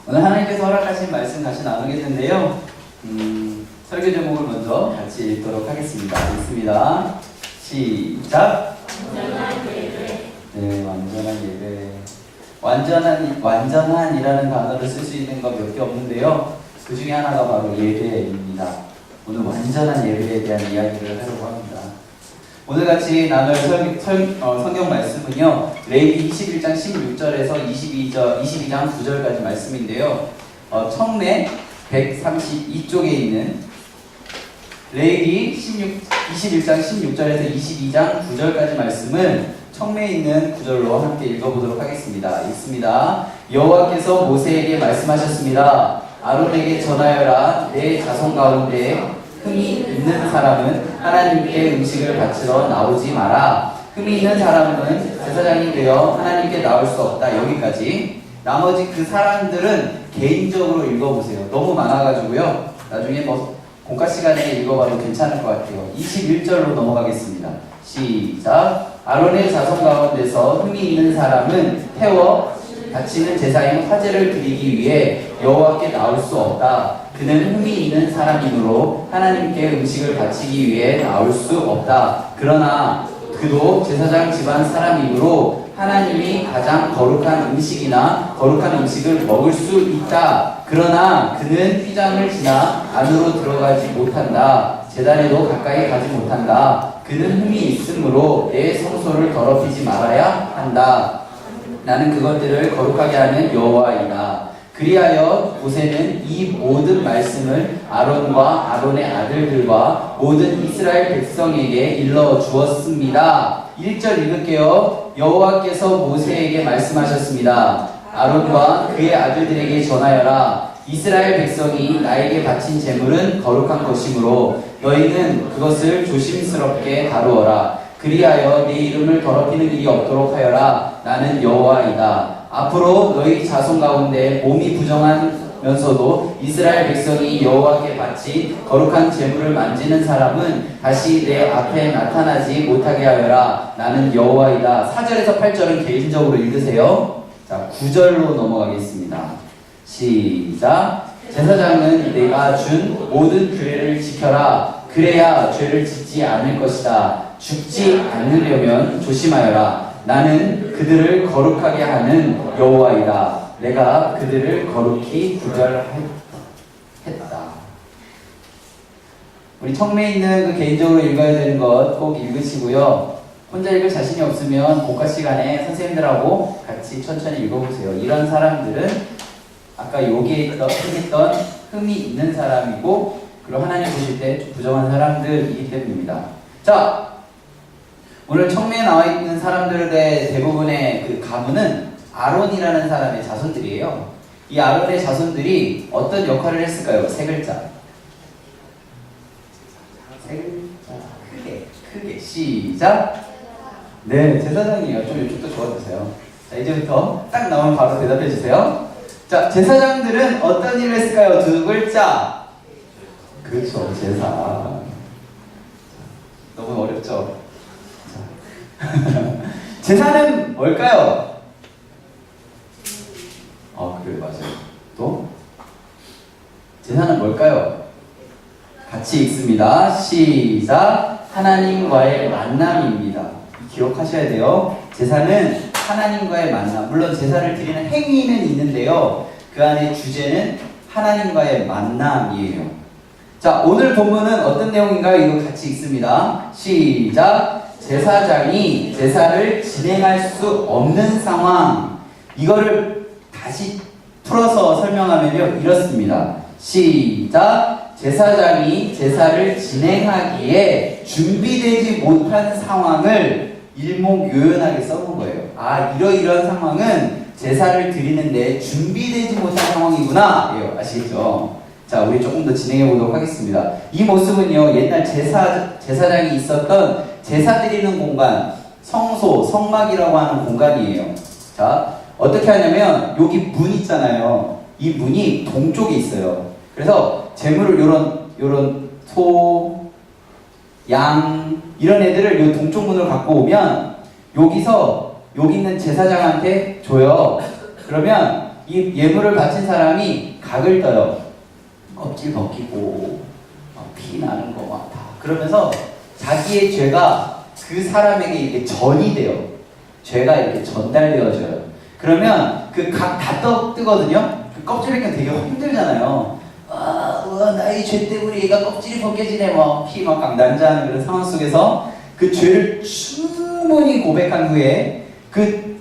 오늘 하나님께서 허락하신 말씀 같이 나누겠는데요. 설교 제목을 먼저 같이 읽도록 하겠습니다. 읽습니다. 시작. 완전한 예배. 네, 완전한 예배. 완전한이라는 단어를 쓸 수 있는 것 몇 개 없는데요. 그 중에 하나가 바로 예배입니다. 오늘 완전한 예배에 대한 이야기를 하려고 합니다. 오늘 같이 나눌 성경 말씀은요, 레위기 21장 16절에서 22장 9절까지 말씀인데요. 청래 132쪽에 있는 레위기 21장 16절에서 22장 9절까지 말씀을 청매에 있는 구절로 함께 읽어보도록 하겠습니다. 읽습니다. 여호와께서 모세에게 말씀하셨습니다. 아론에게 전하여라. 내 자손 가운데 흠이 있는 사람은 하나님께 음식을 바치러 나오지 마라. 흠이 있는 사람은 제사장이 되어 하나님께 나올 수 없다. 여기까지. 나머지 그 사람들은 개인적으로 읽어보세요. 너무 많아가지고요. 나중에 공과 시간에 읽어봐도 괜찮을 것 같아요. 21절로 넘어가겠습니다. 시작. 아론의 자손 가운데서 흠이 있는 사람은 태워 바치는 제사인 화제를 드리기 위해 여호와께 나올 수 없다. 그는 흠이 있는 사람이므로 하나님께 음식을 바치기 위해 나올 수 없다. 그러나 그도 제사장 집안 사람이므로 하나님이 가장 거룩한 음식이나 거룩한 음식을 먹을 수 있다. 그러나 그는 휘장을 지나 안으로 들어가지 못한다. 제단에도 가까이 가지 못한다. 그는 흠이 있으므로 내 성소를 더럽히지 말아야 한다. 나는 그것들을 거룩하게 하는 여호와이다. 그리하여 모세는 이 모든 말씀을 아론과 아론의 아들들과 모든 이스라엘 백성에게 일러 주었습니다. 1절 읽을게요. 여호와께서 모세에게 말씀하셨습니다. 아론과 그의 아들들에게 전하여라. 이스라엘 백성이 나에게 바친 제물은 거룩한 것이므로 너희는 그것을 조심스럽게 다루어라. 그리하여 내 이름을 더럽히는 일이 없도록 하여라. 나는 여호와이다. 앞으로 너희 자손 가운데 몸이 부정하면서도 이스라엘 백성이 여호와께 바친 거룩한 제물을 만지는 사람은 다시 내 앞에 나타나지 못하게 하여라. 나는 여호와이다. 4절에서 8절은 개인적으로 읽으세요. 자, 9절로 넘어가겠습니다. 시작. 제사장은 내가 준 모든 규례를 지켜라. 그래야 죄를 짓지 않을 것이다. 죽지 않으려면 조심하여라. 나는 그들을 거룩하게 하는 여호와이다. 내가 그들을 거룩히 구별했다. 우리 청매에 있는 그 개인적으로 읽어야 되는 것 꼭 읽으시고요. 혼자 읽을 자신이 없으면 복과 시간에 선생님들하고 같이 천천히 읽어보세요. 이런 사람들은 아까 여기에 했던 흠이 있는 사람이고, 그리고 하나님 보실 때 부정한 사람들이기 때문입니다. 자, 오늘 청매에 나와 있는 사람들의 대부분의 그 가문은 아론이라는 사람의 자손들이에요. 이 아론의 자손들이 어떤 역할을 했을까요? 세 글자. 세 글자. 크게. 시작. 네, 제사장이에요. 좀 이쪽도 적어주세요. 자, 이제부터 딱 나오면 바로 대답해주세요. 자, 제사장들은 어떤 일을 했을까요? 두 글자. 그렇죠, 제사. 너무 어렵죠? 제사는 뭘까요? 그래, 맞아요. 또? 제사는 뭘까요? 같이 읽습니다. 시작. 하나님과의 만남입니다. 기억하셔야 돼요. 제사는 하나님과의 만남. 물론 제사를 드리는 행위는 있는데요. 그 안에 주제는 하나님과의 만남이에요. 자, 오늘 본문은 어떤 내용인가요? 이거 같이 읽습니다. 시작. 제사장이 제사를 진행할 수 없는 상황. 이거를 다시 풀어서 설명하면요, 이렇습니다. 시작. 제사장이 제사를 진행하기에 준비되지 못한 상황을 일목요연하게 써본 거예요. 이러이러한 상황은 제사를 드리는데 준비되지 못한 상황이구나. 아시겠죠? 자, 우리 조금 더 진행해 보도록 하겠습니다. 이 모습은요, 옛날 제사장이 있었던 제사 드리는 공간, 성소, 성막이라고 하는 공간이에요. 자, 어떻게 하냐면, 여기 문 있잖아요. 이 문이 동쪽에 있어요. 그래서 재물을 요런 소, 양, 이런 애들을 요 동쪽 문으로 갖고 오면, 여기 있는 제사장한테 줘요. 그러면 이 예물을 바친 사람이 각을 떠요. 껍질 벗기고 피 나는 거 막 다. 그러면서 자기의 죄가 그 사람에게 이렇게 전이 돼요. 죄가 이렇게 전달되어져요. 그러면 그 각 다 뜨거든요. 그 껍질 벗기면 되게 힘들잖아요. 나의 죄 때문에 얘가 껍질이 벗겨지네, 뭐 피 막 난자하는 그런 상황 속에서 그 죄를 충분히 고백한 후에 그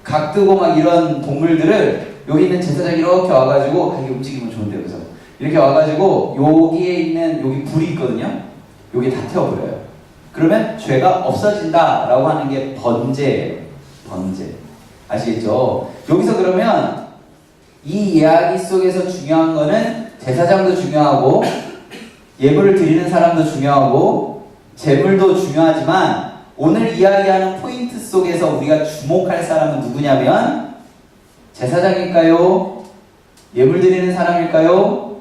각 뜨고 막 이런 동물들을 여기 있는 제사장이 이렇게 와가지고 이게 움직이면 좋은데요, 그래서 이렇게 와가지고 여기에 있는 여기 불이 있거든요. 여기 다 태워버려요. 그러면 죄가 없어진다라고 하는 게 번제예요. 번제. 아시겠죠? 여기서 그러면 이 이야기 속에서 중요한 거는 제사장도 중요하고 예물을 드리는 사람도 중요하고 제물도 중요하지만 오늘 이야기하는 포인트 속에서 우리가 주목할 사람은 누구냐면 제사장일까요? 예물 드리는 사람일까요?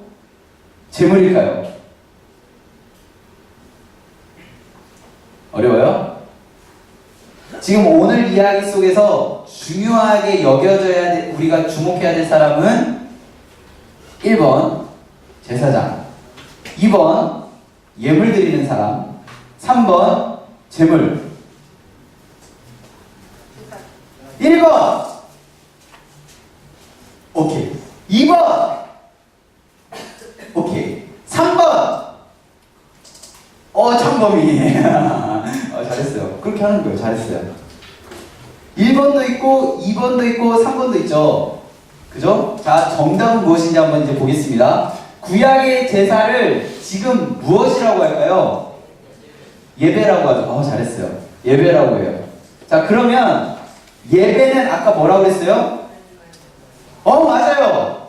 제물일까요? 어려워요? 지금 오늘 이야기 속에서 중요하게 여겨져야 돼, 우리가 주목해야 될 사람은 1번 제사장, 2번 예물 드리는 사람, 3번 제물. 1번 오케이, 2번 오케이, 3번 참범이 잘했어요. 그렇게 하는 거예요. 잘했어요. 1번도 있고 2번도 있고 3번도 있죠. 그죠? 자, 정답은 무엇인지 한번 이제 보겠습니다. 구약의 제사를 지금 무엇이라고 할까요? 예배라고 하죠. 잘했어요. 예배라고 해요. 자, 그러면 예배는 아까 뭐라고 그랬어요? 맞아요.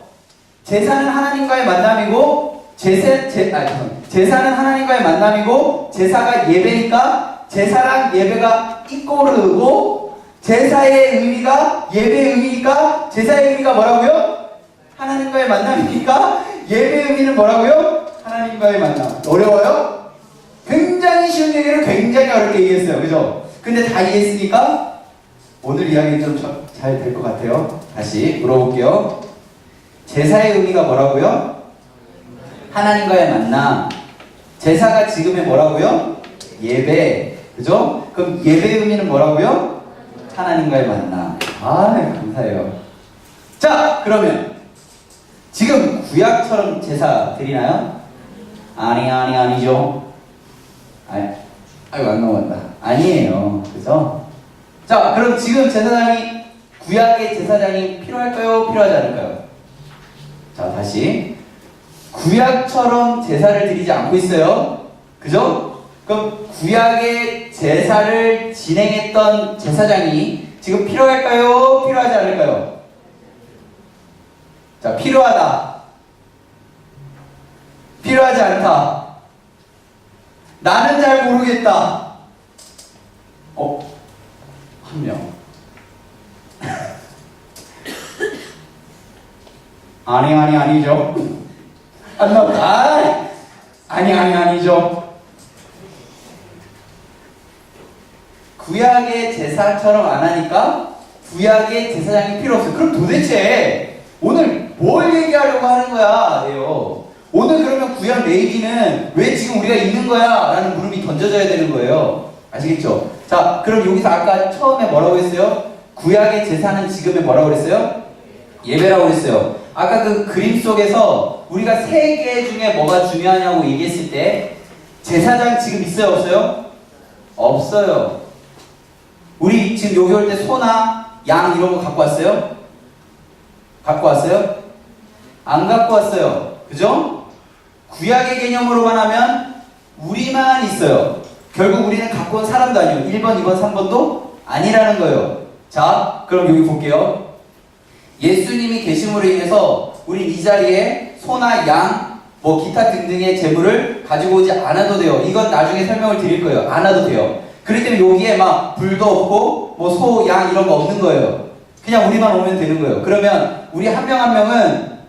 제사는 하나님과의 만남이고 제사는 하나님과의 만남이고 제사가 예배니까 제사랑 예배가 이꼬르고 제사의 의미가 예배의 의미니까 제사의 의미가 뭐라고요? 하나님과의 만남이니까 예배의 의미는 뭐라고요? 하나님과의 만남. 어려워요? 굉장히 쉬운 얘기를 굉장히 어렵게 얘기했어요. 그죠? 근데 다 이해했으니까 오늘 이야기는 좀 잘 될 것 같아요. 다시 물어볼게요. 제사의 의미가 뭐라고요? 하나님과의 만남. 제사가 지금의 뭐라고요? 예배. 그죠? 그럼 예배의 의미는 뭐라고요? 하나님과의 만남. 감사해요. 자, 그러면 지금 구약처럼 제사 드리나요? 아니죠. 아이고, 안 넘어간다. 아니에요. 그죠? 자, 그럼 지금 제사장이, 구약의 제사장이 필요할까요? 필요하지 않을까요? 자, 다시. 구약처럼 제사를 드리지 않고 있어요. 그죠? 그럼 구약의 제사를 진행했던 제사장이 지금 필요할까요? 필요하지 않을까요? 자, 필요하다. 필요하지 않다. 나는 잘 모르겠다. 한 명. 아니죠. 안 나온다. 아니죠. 구약의 제사처럼 안 하니까 구약의 제사장이 필요 없어요. 그럼 도대체 오늘 뭘 얘기하려고 하는 거야? 오늘 그러면 구약 레위기는 왜 지금 우리가 읽는 거야? 라는 물음이 던져져야 되는 거예요. 아시겠죠? 자, 그럼 여기서 아까 처음에 뭐라고 했어요? 구약의 제사는 지금의 뭐라고 그랬어요? 예배라고 했어요. 아까 그 그림 속에서 우리가 세 개 중에 뭐가 중요하냐고 얘기했을 때 제사장 지금 있어요? 없어요? 없어요. 우리 지금 여기 올 때 소나 양 이런 거 갖고 왔어요? 갖고 왔어요? 안 갖고 왔어요. 그죠? 구약의 개념으로만 하면 우리만 있어요. 결국 우리는 갖고 온 사람도 아니에요. 1번, 2번, 3번도 아니라는 거예요. 자, 그럼 여기 볼게요. 예수님이 계심으로 인해서 우리 이 자리에 소나 양, 기타 등등의 재물을 가지고 오지 않아도 돼요. 이건 나중에 설명을 드릴 거예요. 안 와도 돼요. 그렇기 때문에 여기에 막 불도 없고 소, 양 이런 거 없는 거예요. 그냥 우리만 오면 되는 거예요. 그러면 우리 한 명 한 명은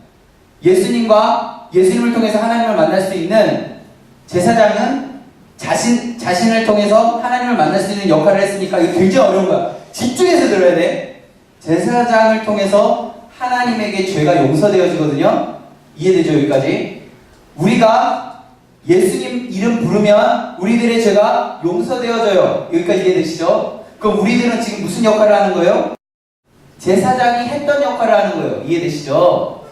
예수님과 예수님을 통해서 하나님을 만날 수 있는 제사장은 자신을 통해서 하나님을 만날 수 있는 역할을 했으니까 이게 굉장히 어려운 거야. 집중해서 들어야 돼. 제사장을 통해서 하나님에게 죄가 용서되어지거든요. 이해되죠? 여기까지? 우리가 예수님 이름 부르면 우리들의 죄가 용서되어져요. 여기까지 이해되시죠? 그럼 우리들은 지금 무슨 역할을 하는 거예요? 제사장이 했던 역할을 하는 거예요. 이해되시죠?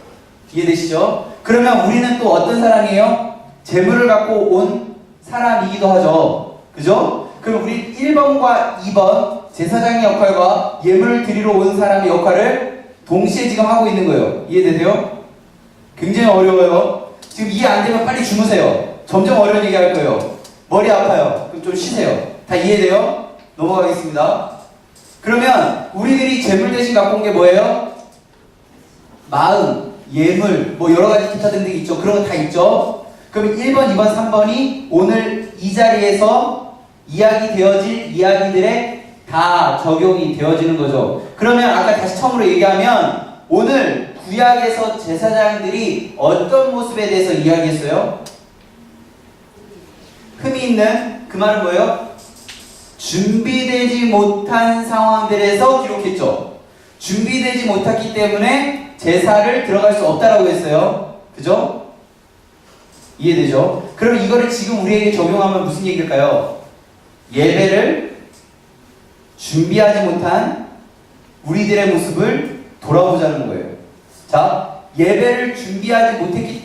이해되시죠? 그러면 우리는 또 어떤 사람이에요? 재물을 갖고 온 사람이기도 하죠. 그죠? 그럼 우리 1번과 2번 제사장의 역할과 예물을 드리러 온 사람의 역할을 동시에 지금 하고 있는 거예요. 이해되세요? 굉장히 어려워요. 지금 이해 안 되면 빨리 주무세요. 점점 어려운 얘기 할 거예요. 머리 아파요. 그럼 좀 쉬세요. 다 이해돼요? 넘어가겠습니다. 그러면 우리들이 재물 대신 갖고 온 게 뭐예요? 마음, 예물, 뭐 여러 가지 기타 등등 있죠. 그런 거 다 있죠. 그럼 1번, 2번, 3번이 오늘 이 자리에서 이야기 되어질 이야기들에 다 적용이 되어지는 거죠. 그러면 아까 다시 처음으로 얘기하면 오늘 구약에서 제사장들이 어떤 모습에 대해서 이야기했어요? 흠이 있는 그 말은 뭐예요? 준비되지 못한 상황들에서 기록했죠. 준비되지 못했기 때문에 제사를 들어갈 수 없다라고 했어요. 그죠? 이해되죠? 그럼 이거를 지금 우리에게 적용하면 무슨 얘기일까요? 예배를 준비하지 못한 우리들의 모습을 돌아보자는 거예요. 자, 예배를 준비하지 못했기,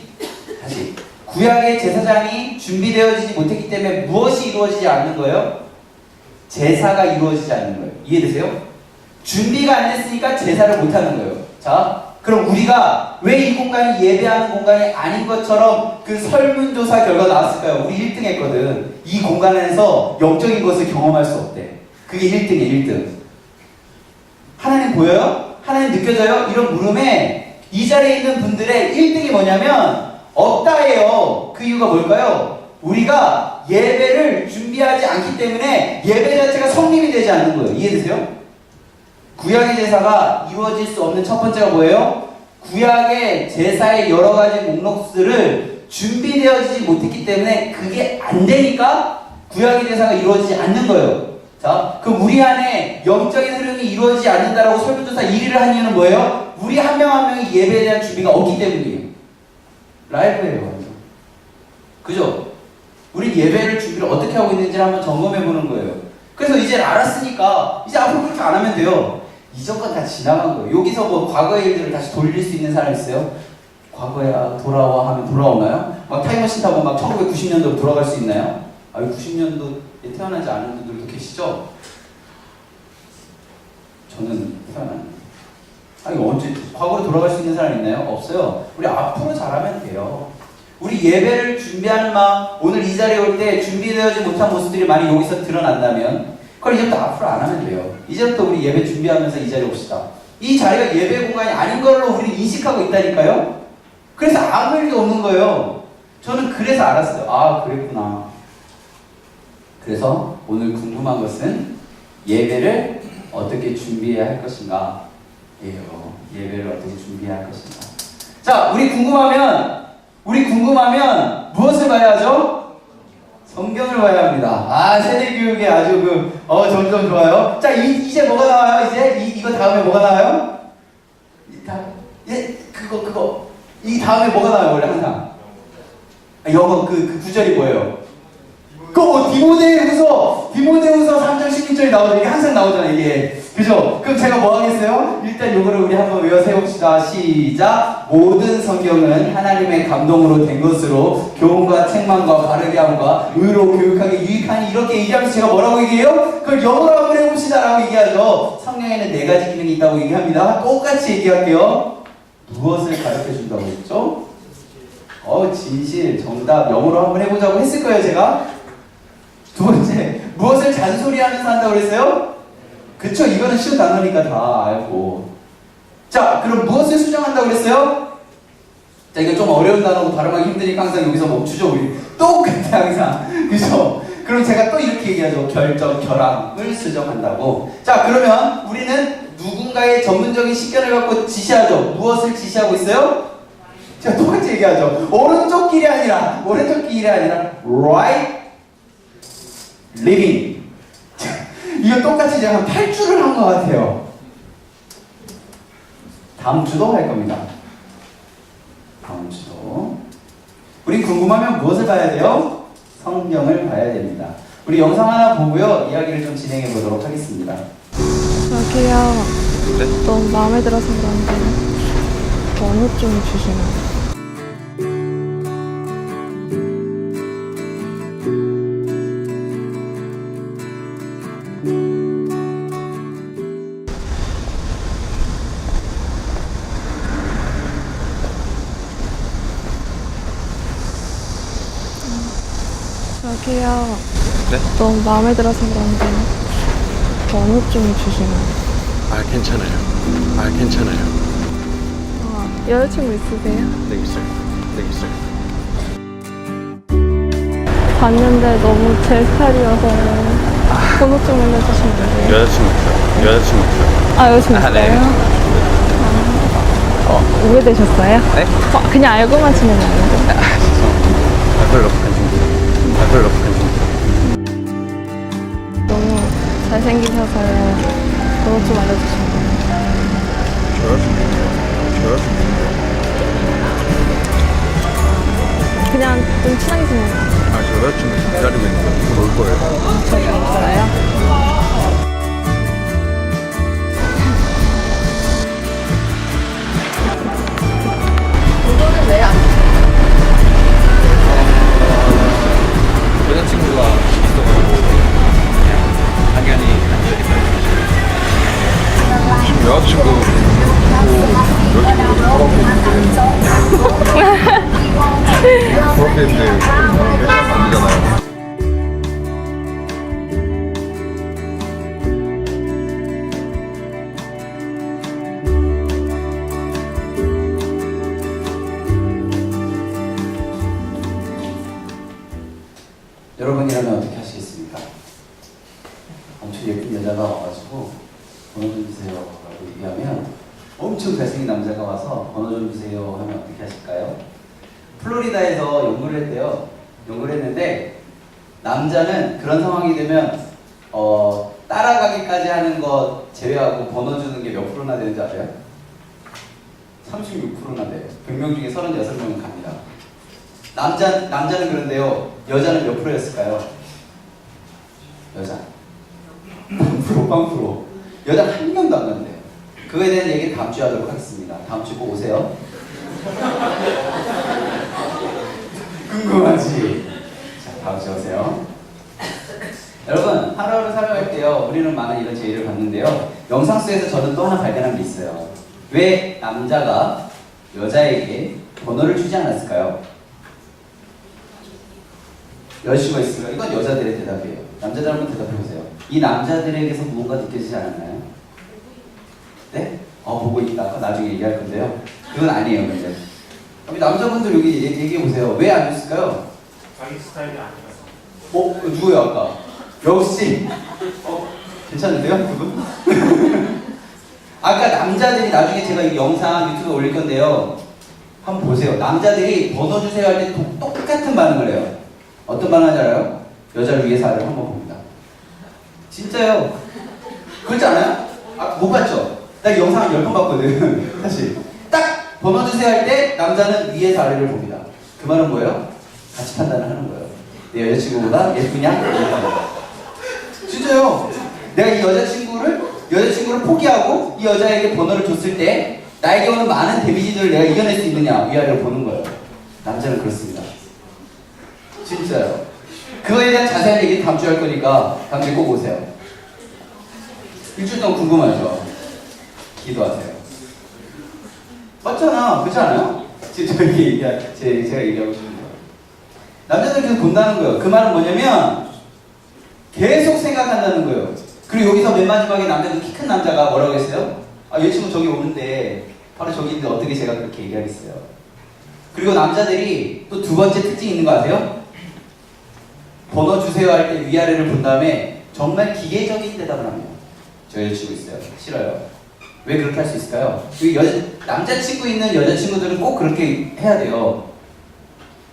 다시. 구약의 제사장이 준비되어지지 못했기 때문에 무엇이 이루어지지 않는 거예요? 제사가 이루어지지 않는 거예요. 이해되세요? 준비가 안 됐으니까 제사를 못하는 거예요. 자, 그럼 우리가 왜 이 공간이 예배하는 공간이 아닌 것처럼 그 설문조사 결과 나왔을까요? 우리 1등 했거든. 이 공간 안에서 영적인 것을 경험할 수 없대. 그게 1등이에요, 1등. 하나님 보여요? 하나님 느껴져요? 이런 물음에 이 자리에 있는 분들의 1등이 뭐냐면 없다예요. 그 이유가 뭘까요? 우리가 예배를 준비하지 않기 때문에 예배 자체가 성립이 되지 않는 거예요. 이해되세요? 구약의 제사가 이루어질 수 없는 첫 번째가 뭐예요? 구약의 제사의 여러 가지 목록들을 준비되어지지 못했기 때문에 그게 안 되니까 구약의 제사가 이루어지지 않는 거예요. 자, 그럼 우리 안에 영적인 흐름이 이루어지지 않는다라고 설문조사 1위를 한 이유는 뭐예요? 우리 한 명 한 명이 예배에 대한 준비가 없기 때문이에요. 라이브예요. 그죠? 우리 예배를 준비를 어떻게 하고 있는지 한번 점검해 보는 거예요. 그래서 이제 알았으니까 이제 앞으로 그렇게 안 하면 돼요. 이전 건 다 지나간 거예요. 여기서 뭐 과거의 일들을 다시 돌릴 수 있는 사람 있어요? 과거에 돌아와 하면 돌아오나요? 막 타임머신 타고 막 1990년도로 돌아갈 수 있나요? 90년도에 태어나지 않은 분들도 계시죠? 저는 태어났는데. 언제 과거로 돌아갈 수 있는 사람 있나요? 없어요. 우리 앞으로 잘하면 돼요. 우리 예배를 준비하는 마음, 오늘 이 자리에 올 때 준비되어지 못한 모습들이 많이 여기서 드러난다면 그걸 이제부터 앞으로 안 하면 돼요. 이제부터 우리 예배 준비하면서 이 자리에 옵시다. 이 자리가 예배 공간이 아닌 걸로 우리는 인식하고 있다니까요? 그래서 아무 일도 없는 거예요. 저는 그래서 알았어요. 아, 그랬구나. 그래서 오늘 궁금한 것은 예배를 어떻게 준비해야 할 것인가? 예배를 어떻게 준비해야 할 것인가? 자, 우리 궁금하면 무엇을 봐야 하죠? 성경을 봐야 합니다. 세대 교육에 아주 점점 좋아요. 자, 이제 뭐가 나와요? 이거 다음에 뭐가 나와요? 그거. 이 다음에 뭐가 나와요, 원래 항상? 영어 그 구절이 뭐예요? 디모데후서 3장 16절이 나오죠. 이게 항상 나오잖아요, 이게. 그죠? 그럼 제가 뭐 하겠어요? 일단 요거를 우리 한번 외워서 해봅시다. 시작! 모든 성경은 하나님의 감동으로 된 것으로 교훈과 책망과 바르게 함과 의로 교육하기 유익하니 이렇게 얘기하면서 제가 뭐라고 얘기해요? 그걸 영어로 한번 해봅시다 라고 얘기하죠. 성경에는 4가지 기능이 있다고 얘기합니다. 똑같이 얘기할게요. 무엇을 가르쳐 준다고 했죠? 진실, 정답, 영어로 한번 해보자고 했을 거예요, 제가. 두 번째, 무엇을 잔소리하면서 한다고 그랬어요? 그쵸, 이거는 쉬운 단어니까 다 알고. 자, 그럼 무엇을 수정한다고 그랬어요? 자, 이거 좀 어려운 단어고 발음하기 힘드니까 항상 여기서 멈추죠, 우리. 똑같아, 항상. 그죠? 그럼 제가 또 이렇게 얘기하죠. 결정, 결함을 수정한다고. 자, 그러면 우리는 누군가의 전문적인 식견을 갖고 지시하죠. 무엇을 지시하고 있어요? 제가 똑같이 얘기하죠. 오른쪽 길이 아니라 right living. 이거 똑같이 제가 한 8주를 한 것 같아요. 다음 주도 할 겁니다. 다음 주도. 우리 궁금하면 무엇을 봐야 돼요? 성경을 봐야 됩니다. 우리 영상 하나 보고요. 이야기를 좀 진행해 보도록 하겠습니다. 저기요. 너무 마음에 들어서 그런데 번호 좀 주시면. 저기요. 너무 마음에 들어서 그런데 번호 좀 주시면. 괜찮아요. 괜찮아요. 여자친구 있으세요? 네, 있어요. 네, 있어요. 봤는데 너무 제 스타일이어서 번호 좀 알려주시면 안 돼요? 여자친구 있어요. 여자친구 있어요. 여자친구 있어요? 네. 오래되셨어요? 네? 그냥 알고만 지내는 아닌데? 죄송합니다. 별로 관심 별로 관심 너무 잘생기셔서요. 번호 좀 알려주시면 돼요? 저요? 그냥 좀 친하게 지내는 저 여자친구 기다리고 있는 거예요. 올 거예요. 저기 있어요? 이거는 왜 안 여자친구가 있어가지고 당연히 지금 여자친구 그렇게 했는데 안 되잖아요. 여러분이라면 어떻게 하시겠습니까? 엄청 예쁜 여자가 와가지고 번호 좀 주세요 라고 얘기하면 엄청 잘생긴 남자가 와서 번호 좀 주세요 하면 어떻게 하실까요? 플로리다에서 연구를 했대요. 연구를 했는데 남자는 그런 상황이 되면 따라가기까지 하는 거 제외하고 번호 주는 게 몇 프로나 되는지 아세요? 36%나 돼요. 100명 중에 36명은 갑니다. 남자는 그런데요. 여자는 몇 프로였을까요? 여자 0%. 여자 한 명도 안 간대요. 그거에 대한 얘기를 다음 주에 하도록 하겠습니다. 다음 주에 꼭 오세요. 궁금하지? 자, 다음 주에 오세요. 여러분, 하루하루 살아갈 때요, 우리는 많은 이런 제의를 받는데요. 영상 속에서 저는 또 하나 발견한 게 있어요. 왜 남자가 여자에게 번호를 주지 않았을까요? 여자친구가 있으면 이건 여자들의 대답이에요. 남자들 한번 대답해보세요. 이 남자들에게서 무언가 느껴지지 않았나요? 네? 보고 있다. 나중에 얘기할 건데요. 그건 아니에요, 근데. 우리 남자분들 여기 얘기해보세요. 왜 안 줬을까요? 자기 스타일이 아니라서. 누구요, 아까? 역시. 괜찮은데요, 그분? 아까 남자들이 나중에 제가 이 영상 유튜브에 올릴 건데요. 한번 보세요. 남자들이 번호 주세요 할 때 똑같은 반응을 해요. 어떤 반응을 알아요? 여자를 위해서 하를 한번 봅니다. 진짜요. 그렇지 않아요? 못 봤죠? 나 이 영상 10번 봤거든. 사실. 딱 번호 주세요 할 때 남자는 위에서 아래를 봅니다. 그 말은 뭐예요? 같이 판단을 하는 거예요. 내 여자친구보다 예쁘냐? 진짜요. 내가 이 여자친구를 포기하고 이 여자에게 번호를 줬을 때 나에게 오는 많은 데미지들을 내가 이겨낼 수 있느냐 위아래로 보는 거예요. 남자는 그렇습니다. 진짜요. 그거에 대한 자세한 얘기 다음 주에 할 거니까 다음 주에 꼭 오세요. 일주일 동안 궁금하죠? 기도하세요. 맞잖아. 그렇지 않아요? 제가 얘기하고 싶은 거예요. 남자들 계속 본다는 거예요. 그 말은 뭐냐면 계속 생각한다는 거예요. 그리고 여기서 맨 마지막에 남자들 키 큰 남자가 뭐라고 했어요? 여자친구 저기 오는데 바로 저기 있는데 어떻게 제가 그렇게 얘기하겠어요? 그리고 남자들이 또 두 번째 특징이 있는 거 아세요? 번호 주세요 할 때 위아래를 본 다음에 정말 기계적인 대답을 합니다. 저 여자친구 있어요. 싫어요. 왜 그렇게 할 수 있을까요? 남자친구 있는 여자친구들은 꼭 그렇게 해야 돼요.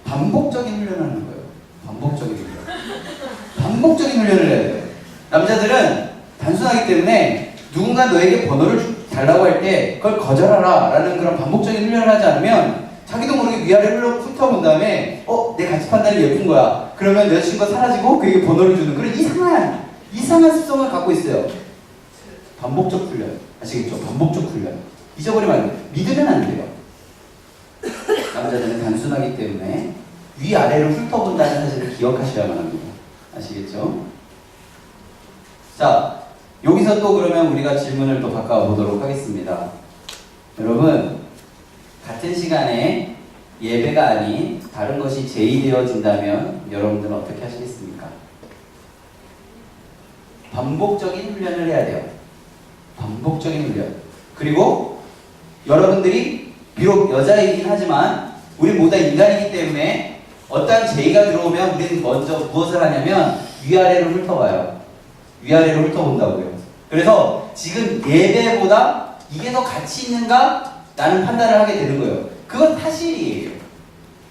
반복적인 훈련을 하는 거예요. 반복적인 훈련을 해야 돼요. 남자들은 단순하기 때문에 누군가 너에게 번호를 줄 달라고 할 때 그걸 거절하라 라는 그런 반복적인 훈련을 하지 않으면 자기도 모르게 위아래로 훑어본 다음에 내 가치 판단이 예쁜 거야. 그러면 여자친구가 사라지고 그에게 번호를 주는 그런 이상한 습성을 갖고 있어요. 반복적 훈련. 아시겠죠? 반복적 훈련. 잊어버리면 안 돼요. 믿으면 안 돼요. 남자들은 단순하기 때문에 위아래로 훑어본다는 사실을 기억하셔야만 합니다. 아시겠죠? 자, 여기서 또 그러면 우리가 질문을 또 바꿔보도록 하겠습니다. 여러분, 같은 시간에 예배가 아닌 다른 것이 제의되어진다면 여러분들은 어떻게 하시겠습니까? 반복적인 훈련을 해야 돼요. 반복적인 훈련. 그리고 여러분들이 비록 여자이긴 하지만 우리 모두 인간이기 때문에 어떠한 제의가 들어오면 우리는 먼저 무엇을 하냐면 위아래로 훑어봐요. 위아래로 훑어본다고요. 그래서 지금 예배보다 이게 더 가치 있는가? 라는 판단을 하게 되는 거예요. 그건 사실이에요.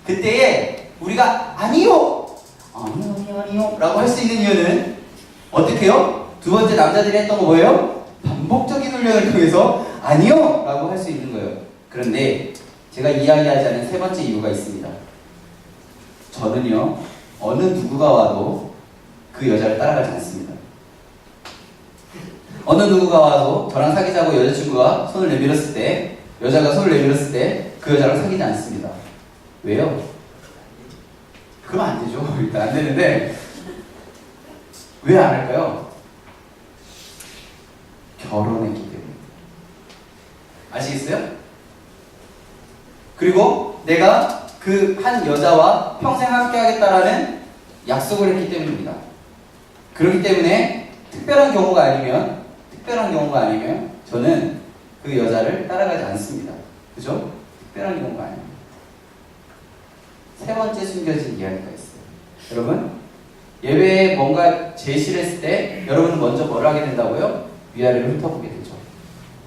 그때에 우리가 아니요 라고 할 수 있는 이유는 어떻게 해요? 두 번째 남자들이 했던 거 뭐예요? 반복적인 훈련을 통해서 아니요 라고 할 수 있는 거예요. 그런데 제가 이야기하지 않은 세 번째 이유가 있습니다. 저는요, 어느 누구가 와도 그 여자를 따라가지 않습니다. 어느 누구가 와도 저랑 사귀자고 여자친구가 손을 내밀었을 때, 여자가 손을 내밀었을 때 그 여자랑 사귀지 않습니다. 왜요? 그러면 안 되죠. 일단 안 되는데 왜 안 할까요? 결혼했기 때문에. 아시겠어요? 그리고 내가 그 한 여자와 평생 함께 하겠다라는 약속을 했기 때문입니다. 그렇기 때문에 특별한 경우가 아니면 저는 그 여자를 따라가지 않습니다. 그죠? 특별한 경우가 아닙니다. 세 번째 숨겨진 이야기가 있어요. 여러분, 예배에 뭔가 제시를 했을 때 여러분은 먼저 뭘 하게 된다고요? 위아래를 훑어보게 되죠.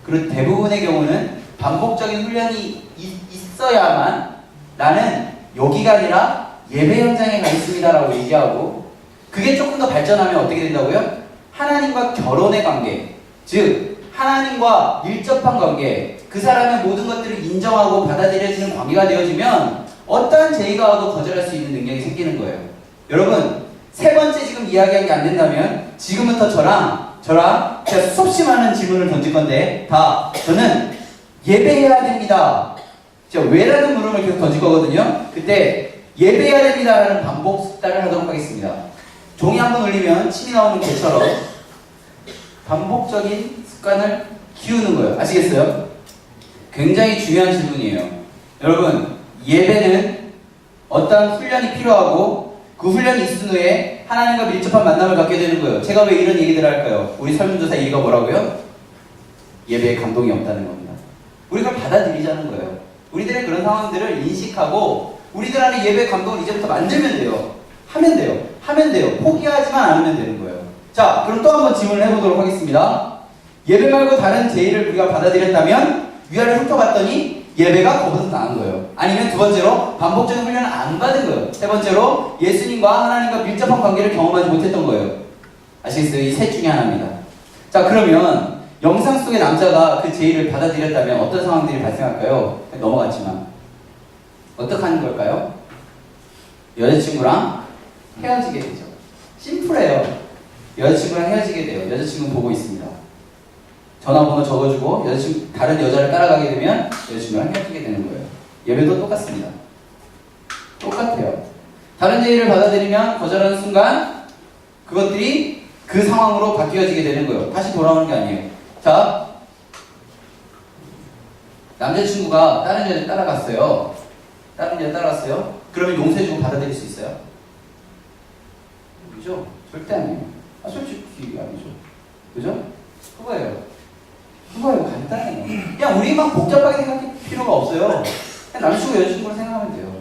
그리고 대부분의 경우는 반복적인 훈련이 있어야만 나는 여기가 아니라 예배 현장에 가 있습니다 라고 얘기하고, 그게 조금 더 발전하면 어떻게 된다고요? 하나님과 결혼의 관계, 즉 하나님과 밀접한 관계, 그 사람의 모든 것들을 인정하고 받아들여지는 관계가 되어지면 어떠한 제의가 와도 거절할 수 있는 능력이 생기는 거예요. 여러분, 세 번째 지금 이야기한 게 안 된다면 지금부터 저랑 제가 수없이 많은 질문을 던질 건데 저는 예배해야 됩니다. 제가 왜라는 물음을 계속 던질 거거든요. 그때 예배해야 됩니다라는 반복 숙달을 하도록 하겠습니다. 종이 한 번 울리면 침이 나오는 개처럼 반복적인 습관을 키우는 거예요. 아시겠어요? 굉장히 중요한 질문이에요. 여러분, 예배는 어떤 훈련이 필요하고 그 훈련이 있은 후에 하나님과 밀접한 만남을 갖게 되는 거예요. 제가 왜 이런 얘기들을 할까요? 우리 설문조사 얘기가 뭐라고요? 예배에 감동이 없다는 겁니다. 우리가 받아들이자는 거예요. 우리들의 그런 상황들을 인식하고 우리들 안에 예배 감동을 이제부터 만들면 돼요. 하면 돼요. 포기하지만 않으면 되는 거예요. 자, 그럼 또 한번 질문을 해보도록 하겠습니다. 예배 말고 다른 제의를 우리가 받아들였다면 위아래 훑어봤더니 예배가 거기서 나은 거예요. 아니면 두 번째로 반복적인 훈련을 안 받은 거예요. 세 번째로 예수님과 하나님과 밀접한 관계를 경험하지 못했던 거예요. 아시겠어요? 이 셋 중에 하나입니다. 자, 그러면 영상 속의 남자가 그 제의를 받아들였다면 어떤 상황들이 발생할까요? 넘어갔지만 어떻게 하는 걸까요? 여자친구랑 헤어지게 되죠. 심플해요. 여자친구랑 헤어지게 돼요. 여자친구는 보고 있습니다. 전화번호 적어주고 다른 여자를 따라가게 되면 여자친구랑 헤어지게 되는 거예요. 예배도 똑같습니다. 똑같아요. 다른 제의를 받아들이면 거절하는 순간 그것들이 그 상황으로 바뀌어지게 되는 거예요. 다시 돌아오는 게 아니에요. 자, 남자친구가 다른 여자를 따라갔어요. 그러면 용서해주고 받아들일 수 있어요? 그죠? 절대 아니에요. 솔직히 아니죠. 그죠? 그거예요. 간단해요. 그냥 우리 막 복잡하게 생각할 필요가 없어요. 그냥 남친구 여자친구로 생각하면 돼요.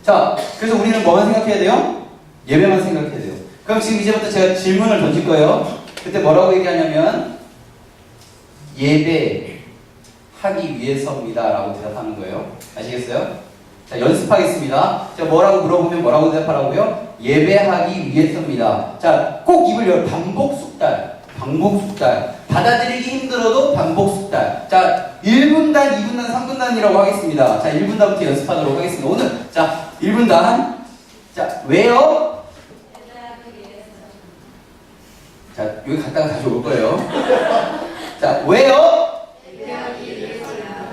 자, 그래서 우리는 뭐만 생각해야 돼요? 예배만 생각해야 돼요. 그럼 지금 이제부터 제가 질문을 던질 거예요. 그때 뭐라고 얘기하냐면 예배하기 위해서입니다 라고 대답하는 거예요. 아시겠어요? 자, 연습하겠습니다. 제가 뭐라고 물어보면 뭐라고 대답하라고요? 예배하기 위해서입니다. 자, 꼭 입을 열어. 반복 숙달. 받아들이기 힘들어도 반복 숙달. 자, 1분단, 2분단, 3분단이라고 하겠습니다. 자, 1분단부터 연습하도록 하겠습니다. 오늘, 자, 1분단. 자, 왜요? 자, 여기 갔다가 다시 올 거예요. 자, 왜요?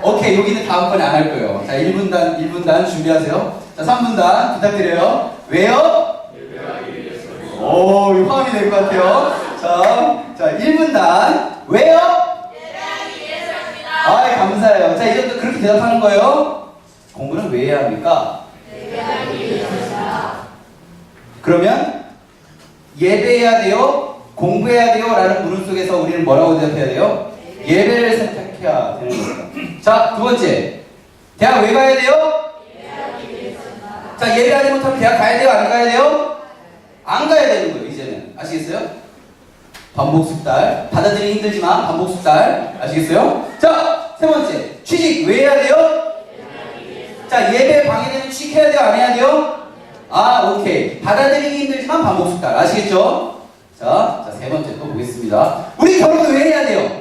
오케이, 여기는 다음번에 안 할 거예요. 자, 1분단 준비하세요. 자, 3분단 부탁드려요. 왜요? 오, 이거 화음이 될 것 같아요. 자, 1분단. 왜요? 아, 감사해요. 자, 이제부터 그렇게 대답하는 거예요. 공부는 왜 해야 합니까? 그러면 예배해야 돼요? 공부해야 돼요? 라는 물음 속에서 우리는 뭐라고 대답해야 돼요? 예배를 선택해야 되는 겁니다. 자, 두 번째. 대학 왜 가야 돼요? 자, 예배하지 못하면 대학 가야 돼요? 안 가야 돼요? 안 가야 되는 거예요, 이제는. 아시겠어요? 반복 숙달. 받아들이기 힘들지만 반복 숙달. 아시겠어요? 자, 세 번째. 취직 왜 해야 돼요? 자, 예배 방해되면 취직해야 돼요? 안 해야 돼요? 아, 오케이. 받아들이기 힘들지만 반복 숙달. 아시겠죠? 자, 세 번째 또 보겠습니다. 우리 결혼은 왜 해야 돼요?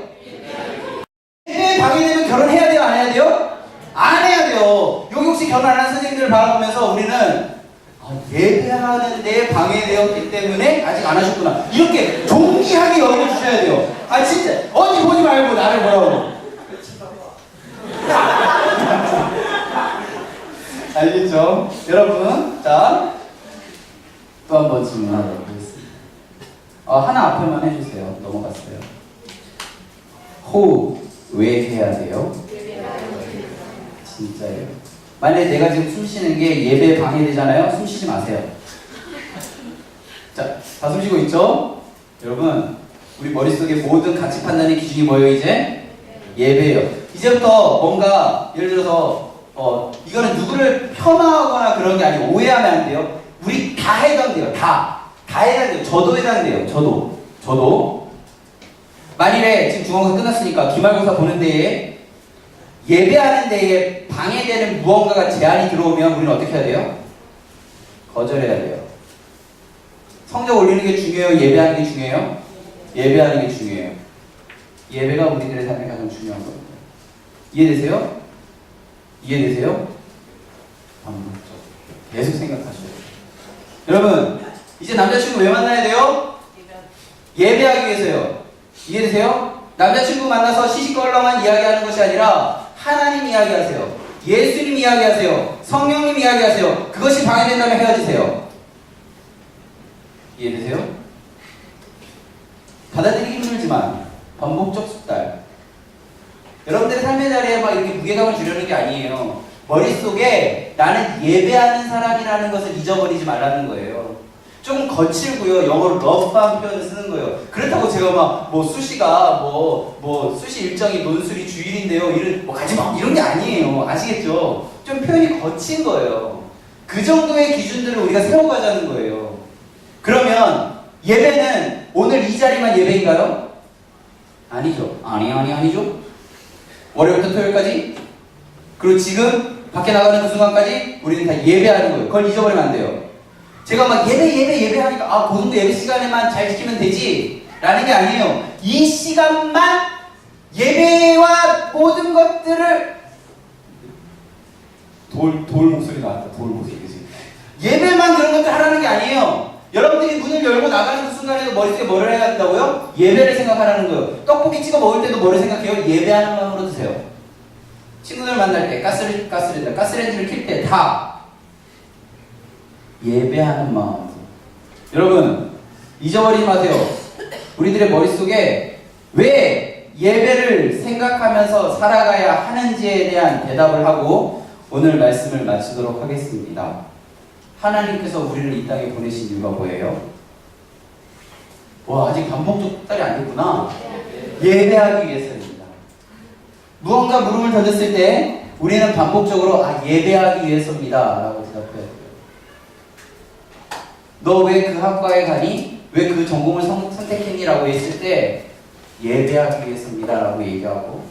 예배 방해되면 결혼해야 돼요? 안 해야 돼요? 안 해야 돼요. 여기 혹시 결혼 안 한 선생님들을 바라보면서 우리는 예배하는데 방해되었기 때문에 아직 안 하셨구나. 이렇게 존귀하게 여겨주셔야 돼요. 아, 진짜. 어디 보지 말고 나를 보라고. 알겠죠? 여러분, 자, 또 한 번 질문하도록 하겠습니다. 하나 앞에만 해주세요. 넘어갔어요. 호흡 왜 해야 돼요? 진짜예요. 만약에 내가 지금 숨 쉬는 게 예배 방해되잖아요. 숨 쉬지 마세요. 자, 다 숨 쉬고 있죠? 여러분, 우리 머릿속에 모든 가치 판단의 기준이 뭐예요, 이제? 예배예요. 이제부터 뭔가, 예를 들어서, 이거는 누구를 폄하하거나 그런 게 아니고 오해하면 안 돼요. 우리 다 해당돼요. 다 해당돼요. 저도 해당돼요. 저도. 만일에 지금 중간고사 끝났으니까 기말고사 보는 데에 예배하는 데에 방해되는 무언가가 제한이 들어오면 우리는 어떻게 해야 돼요? 거절해야 돼요. 성적 올리는 게 중요해요? 예배하는 게 중요해요? 예배하는 게 중요해요. 예배가 우리들의 삶에 가장 중요한 겁니다. 이해되세요? 계속 생각하셔야 돼요. 여러분, 이제 남자친구 왜 만나야 돼요? 예배하기 위해서요. 이해되세요? 남자친구 만나서 시시껄렁한 이야기하는 것이 아니라 하나님 이야기하세요. 예수님 이야기하세요. 성령님 이야기하세요. 그것이 방해된다면 헤어지세요. 이해되세요? 받아들이기 힘들지만 반복적 숙달. 여러분들의 삶의 자리에 막 이렇게 무게감을 주려는 게 아니에요. 머릿속에 나는 예배하는 사람이라는 것을 잊어버리지 말라는 거예요. 좀 거칠고요. 영어로 러프한 표현을 쓰는 거예요. 그렇다고 제가 막 뭐 수시가 수시 일정이 논술이 주일인데요. 이런 가지마 이런 게 아니에요. 아시겠죠? 좀 표현이 거친 거예요. 그 정도의 기준들을 우리가 세워가자는 거예요. 그러면 예배는 오늘 이 자리만 예배인가요? 아니죠. 아니죠. 월요일부터 토요일까지? 그리고 지금 밖에 나가는 그 순간까지 우리는 다 예배하는 거예요. 그걸 잊어버리면 안 돼요. 제가 막 예배하니까 그 정도 예배 시간에만 잘 지키면 되지 라는 게 아니에요. 이 시간만 예배와 모든 것들을 돌 목소리 나왔다. 돌 목소리. 예배만 그런 것들 하라는 게 아니에요. 여러분들이 문을 열고 나가는 그 순간에도 머릿속에 뭐를 해야 한다고요? 예배를 생각하라는 거예요. 떡볶이 찍어 먹을 때도 뭐를 생각해요? 예배하는 마음으로 드세요. 친구들 만날 때 가스레인지를 킬 때 다 예배하는 마음. 여러분 잊어버리지 마세요. 우리들의 머릿속에 왜 예배를 생각하면서 살아가야 하는지에 대한 대답을 하고 오늘 말씀을 마치도록 하겠습니다. 하나님께서 우리를 이 땅에 보내신 이유가 뭐예요? 와, 아직 반복적 숙달이 안 됐구나. 예배하기 위해서입니다. 무언가 물음을 던졌을 때 우리는 반복적으로 예배하기 위해서입니다 라고 대답해야 돼요. 너 왜 그 학과에 가니? 왜 그 전공을 선택했니? 라고 했을 때 예배하기 위해서입니다 라고 얘기하고,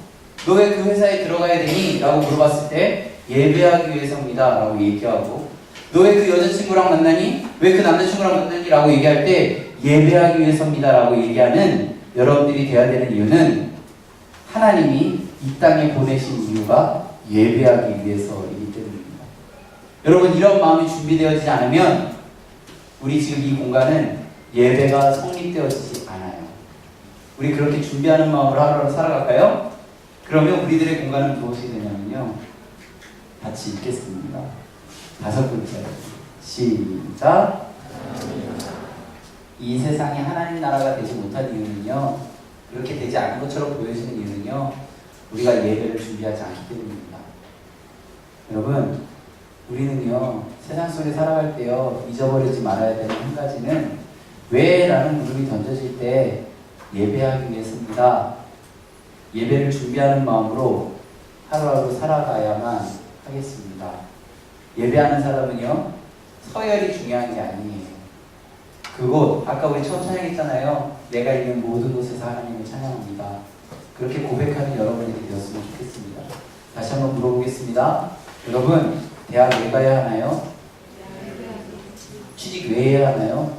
너 왜 그 회사에 들어가야 되니? 라고 물어봤을 때 예배하기 위해서입니다 라고 얘기하고, 너 왜 그 여자친구랑 만나니? 왜 그 남자친구랑 만나니? 라고 얘기할 때 예배하기 위해서입니다 라고 얘기하는 여러분들이 되어야 되는 이유는 하나님이 이 땅에 보내신 이유가 예배하기 위해서이기 때문입니다. 여러분, 이런 마음이 준비되어지지 않으면 우리 지금 이 공간은 예배가 성립되어지지 않아요. 우리 그렇게 준비하는 마음으로 하루하루 살아갈까요? 그러면 우리들의 공간은 무엇이 되냐면요, 같이 읽겠습니다. 5글자 시작. 이 세상에 하나님 나라가 되지 못한 이유는요, 그렇게 되지 않은 것처럼 보여지는 이유는요, 우리가 예배를 준비하지 않기 때문입니다. 여러분, 우리는요 세상 속에 살아갈 때요 잊어버리지 말아야 되는 한 가지는 왜? 라는 물음이 던져질 때 예배하기 위해서입니다. 예배를 준비하는 마음으로 하루하루 살아가야만 하겠습니다. 예배하는 사람은요 서열이 중요한 게 아니에요. 그곳, 아까 우리 처음 찬양했잖아요. 내가 있는 모든 곳에서 하나님을 찬양합니다. 그렇게 고백하는 여러분들이 되었으면 좋겠습니다. 다시 한번 물어보겠습니다. 여러분, 대학 왜 가야 하나요? 취직 왜 해야 하나요?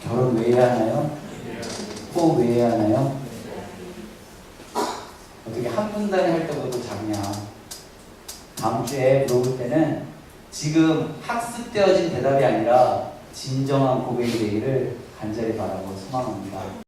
결혼 왜 해야 하나요? 호흡 왜 해야 하나요? 어떻게 한 분단위 할 때보다 작냐? 다음 주에 물어볼 때는 지금 학습되어진 대답이 아니라 진정한 고백이 되기를 간절히 바라고 소망합니다.